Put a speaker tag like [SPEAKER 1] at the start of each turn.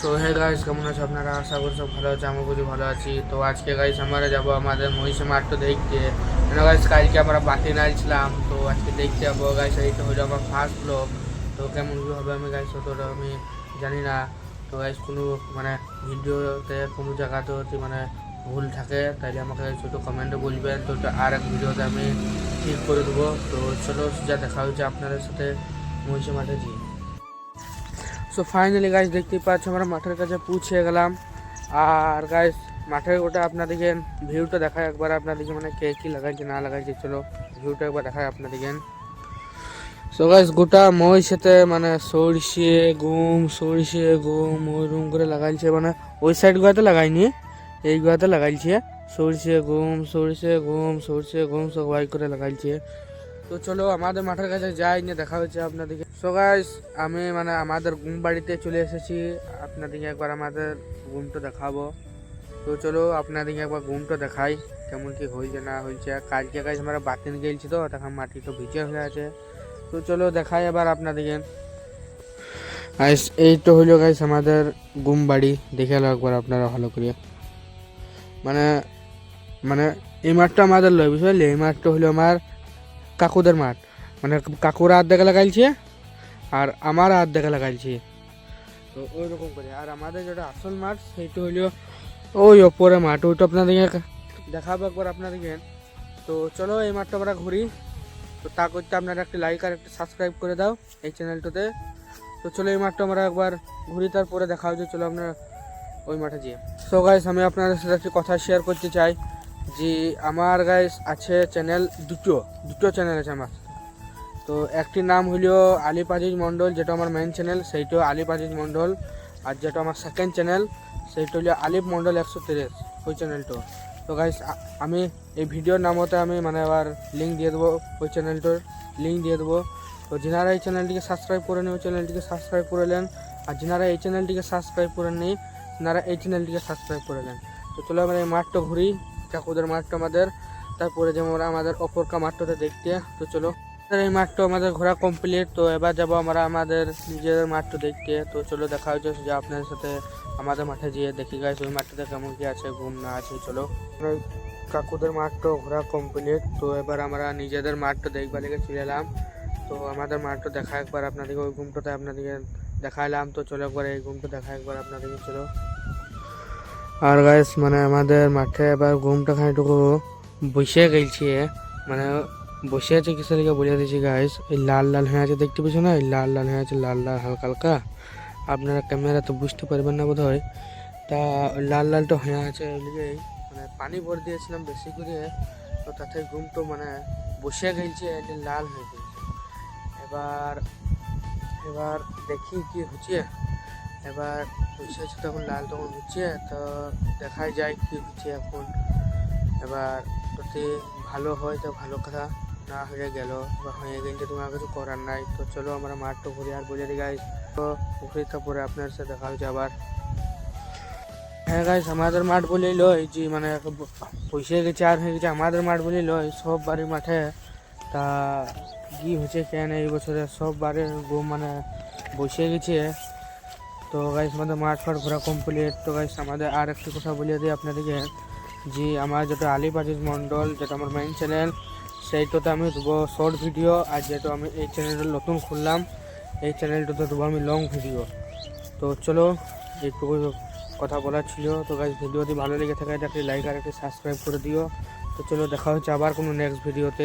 [SPEAKER 1] So hey guys, কেমন আছে আপনারা? আশা করি সব ভালো আছে। আমি বুঝি ভালো আছি। তো আজকে গাইস আমরা যাবো আমাদের মহিষে মাঠটা দেখতে। গাইস কালকে আমরা বাতি নাড়ছিলাম, তো আজকে দেখতে যাবো গাইস। এইটা হলো আমার ফার্স্ট ব্লগ। তো কেমন কি হবে আমি গাইস অতটা আমি জানি না। তো গাইস কোনো মানে ভিডিওতে কোনো জায়গাতে যদি মানে ভুল থাকে তাহলে আমাকে ছোটো কমেন্টে বলবেন। তো ওটা আর এক ভিডিওতে আমি ঠিক করে দেবো। তো চলো যা দেখা হচ্ছে আপনাদের সাথে মহিষে মাঠে গিয়ে। সো ফাইনালি গাইস দেখতেই পাচ্ছ আমরা মাঠের কাছে পৌঁছে গেলাম। আর গাইস মাঠের ওটা আপনাদেরকে ভিউটা দেখায় একবার, আপনাদেরকে মানে কে কী লাগাইছে না লাগাইছে, চলো ভিউটা একবার দেখায় আপনাদেরকে। সো গাইস গোটা মই সাথে মানে সরিষে গম ওই রুম করে লাগাইছে, মানে ওই সাইড গুয়াতে লাগাইনি, এই গুয়াতে লাগাইছে সরিষে গম সবাই করে লাগাইছে। তো চলো আমাদের মাঠের কাছে যাই, নিয়ে দেখা হচ্ছে আপনাদেরকে। সো গাইস আমি মানে আমাদের ঘুম বাড়িতে চলে এসেছি, আপনাদেরকে একবার আমাদের ঘুমটা দেখাবো। তো চলো আপনাদেরকে একবার ঘুমটা দেখাই কেমন কি হয়েছে না হয়েছে। কালকে গাইস আমরা বাতিন গেলছি, তো তখন মাটি তো ভিজে হয়ে আছে। তো চলো দেখাই এবার আপনাদেরকে। গাইস এই তো হইলো গাইস আমাদের ঘুম বাড়ি, দেখে এলো একবার আপনারা ভালো করে। মানে মানে এই মাঠটা আমাদের লয়, বুঝলি? এই মাঠটা হলো আমার কাকুদের মাঠ, মানে কাকুরা হাত দেখা লাগাইছে আর আমার হাত দেখা লাগাইছে। তো ওই রকম করে আর আমাদের যেটা আসল মাঠ সেইটা হইলো ওই ওপরে মাঠ, ওইটা আপনাদেরকে দেখাবো একবার আপনাদেরকে। তো চলো এই মাঠটা আমরা ঘুরি। তো তা করতে আপনারা একটা লাইক আর একটা সাবস্ক্রাইব করে দাও এই চ্যানেলটাতে। তো চলো এই মাঠটা আমরা একবার ঘুরি, তারপরে দেখা হচ্ছে চলো আপনার ওই মাঠে যেয়ে। সো গাইস আমি আপনাদের সাথে একটি কথা শেয়ার করতে চাই যে আমার গাইস আছে চ্যানেল দুটো চ্যানেল আছে আমার। তো একটি নাম হইল আলিফ আজিজ মন্ডল, যেটা আমার মেইন চ্যানেল সেইটাও আলিফ আজিজ মন্ডল। আর যেটা আমার সেকেন্ড চ্যানেল সেইটা হলো আলিফ মন্ডল 130, ওই চ্যানেলটা। তো গাইস আমি এই ভিডিওর নামতে আমি মানে আবার লিঙ্ক দিয়ে দেবো, ওই চ্যানেলটার লিঙ্ক দিয়ে দেবো। তো যারা এই চ্যানেলটিকে সাবস্ক্রাইব করে নেই ওই চ্যানেলটিকে সাবস্ক্রাইব করে নেন, আর যারা এই চ্যানেলটিকে সাবস্ক্রাইব করে নেই তারা এই চ্যানেলটিকে সাবস্ক্রাইব করে নেন। তো চলো আমরা এই মাঠটা ঘুরি, কাকুদের মাঠটা আমাদের, তারপরে যেমন আমাদের অপরকা মাঠটাতে দেখতে। তো চলো এই মাঠটা আমাদের ঘোরা কমপ্লিট। তো এবার যাবো আমরা আমাদের নিজেদের মাঠটা দেখতে। তো চলো দেখা হচ্ছে যে আপনাদের সাথে আমাদের মাঠে যেয়ে দেখি গাইস ওই মাঠটাতে কেমন কি আছে, ঘুম না আছে। চলো কাকুদের মাঠটা ঘোরা কমপ্লিট। তো এবার আমরা নিজেদের মাঠটা দেখবার লেগে চলে এলাম। তো আমাদের মাঠটা দেখা একবার আপনাদেরকে, ওই ঘুমটাতে আপনাদেরকে দেখাইলাম। তো চলো একবার এই ঘুমটা দেখা একবার আপনাদেরকে চলো। আর গাইস মানে আমাদের মাঠে এবার ঘুমটা খানিটুকু বসে গেছে, মানে বসে আছে কিসের লিগে বলে দিয়েছি গাইস। এই লাল লাল হয়ে আছে দেখতে পেয়েছো না, এই লাল লাল হয়ে আছে, লাল লাল হালকা হালকা। আপনারা ক্যামেরা তো বুঝতে পারবেন না বোধ হয়। তা লাল লালটা হয়ে আছে ওইদিকেই, মানে পানি ভরে দিয়েছিলাম বেশি করে, তো তাতে ঘুমটা মানে বসে গেছে, এটা লাল হয়ে গেছে। এবার এবার দেখি কি হচ্ছে। এবার বসে আছে তখন লাল তখন হচ্ছে, তো দেখাই যায় কি হচ্ছে এখন। এবার যদি ভালো হয় তো ভালো কথা, না হয়ে গেল বা হয়ে গেছে তোমার কিছু করার নাই। তো চলো আমরা মাঠটা ঘুরে আর বলে দিই গাইস। তো পুকুরিটা পরে আপনার সাথে দেখা হচ্ছে আবার। হ্যাঁ গাইস আমাদের মাঠ বলেই লয় যে মানে পয়সা গেছে আর হয়ে গেছে, আমাদের মাঠ বলেই লয় সব বাড়ির মাঠে। তা কি হচ্ছে কেন এই বছরে সব বাড়ির মানে বসে গেছে। তো গাইস আমাদের মাঠ ফাট ঘোরা কমপ্লিট। তো গাইস আমাদের আর একটি কথা বলিয়ে দিই আপনাদেরকে যে আমার যেটা আলিফ আজিজ মন্ডল, যেটা আমার মেইন চ্যানেল, সেইটাতে আমি দেবো শর্ট ভিডিও। আর যেটা আমি এই চ্যানেলটা নতুন খুললাম এই চ্যানেলটাতে দেবো আমি লং ভিডিও। তো চলো এইটুকু কথা বলার ছিল। তো গাইস ভিডিওটি ভালো লেগে থাকে একটি লাইক আর একটি সাবস্ক্রাইব করে দিও। তো চলো দেখা হচ্ছে আবার কোনো নেক্সট ভিডিওতে।